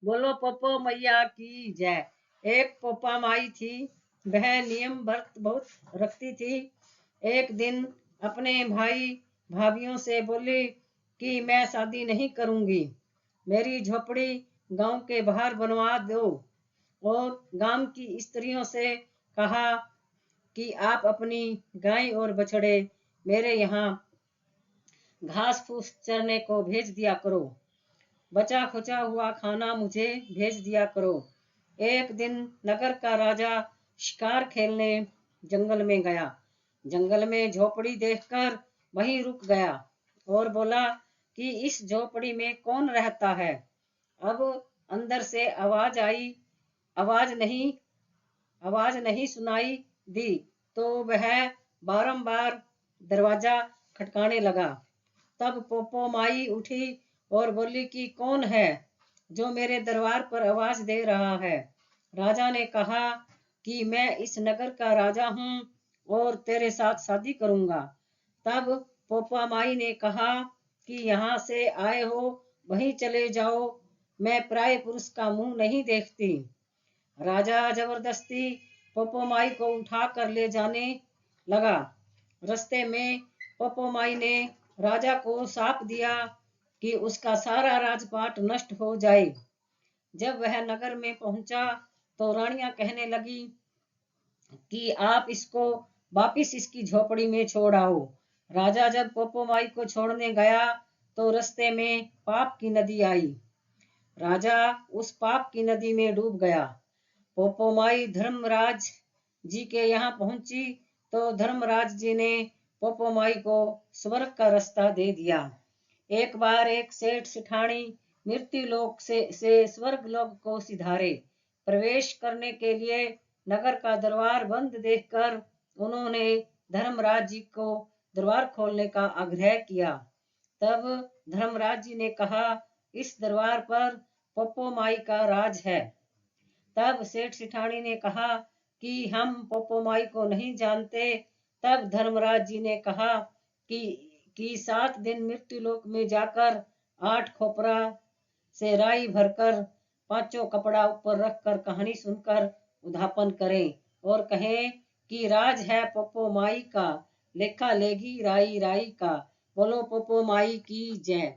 बोलो पप्पो मैया की जय। एक पप्पा माई थी, वह नियम व्रत बहुत रखती थी। एक दिन अपने भाई भाभीियों से बोली कि मैं शादी नहीं करूंगी, मेरी झोपड़ी गांव के बाहर बनवा दो। और गांव की स्त्रियों से कहा कि आप अपनी गाय और बछड़े मेरे यहाँ घास फूस चरने को भेज दिया करो, बचा खुचा हुआ खाना मुझे भेज दिया करो। एक दिन नगर का राजा शिकार खेलने जंगल में गया। जंगल में झोपड़ी देखकर वहीं रुक गया और बोला कि इस झोपड़ी में कौन रहता है। अब अंदर से आवाज नहीं सुनाई दी, तो वह बारंबार दरवाजा खटकाने लगा। तब पोपो माई उठी और बोली कि कौन है जो मेरे दरबार पर आवाज दे रहा है। राजा ने कहा कि मैं इस नगर का राजा हूँ और तेरे साथ शादी करूंगा। तब पोपा माई ने कहा कि यहाँ से आए हो वहीं चले जाओ, मैं पराये पुरुष का मुंह नहीं देखती। राजा जबरदस्ती पोपो माई को उठा कर ले जाने लगा। रास्ते में पोपो माई ने राजा को शाप दिया कि उसका सारा राजपाट नष्ट हो जाए। जब वह नगर में पहुंचा तो रानियां कहने लगी कि आप इसको वापिस इसकी झोपड़ी में छोड़ आओ। राजा जब पोपो माई को छोड़ने गया तो रास्ते में पाप की नदी आई। राजा उस पाप की नदी में डूब गया। पोपो माई धर्मराज जी के यहाँ पहुंची तो धर्मराज जी ने पोपो माई को स्वर्ग का रास्ता दे दिया। एक बार एक सेठ सिठानी मृत्यु लोक से स्वर्ग लोक को सिधारे प्रवेश करने के लिए नगर का दरबार बंद देखकर उन्होंने धर्मराज जी को दरबार खोलने का आग्रह किया। तब धर्मराज जी ने कहा इस दरबार पर पोपो माई का राज है। तब सेठ सिठानी ने कहा कि हम पोपो माई को नहीं जानते। तब धर्मराज जी ने कहा कि 7 दिन मृत्यु लोक में जाकर 8 खोपरा से राई भरकर 5 कपड़ा ऊपर रखकर कहानी सुनकर उद्यापन करें और कहें कि राज है पोपो माई का, लेखा लेगी राई राई का। बोलो पोपो माई की जय।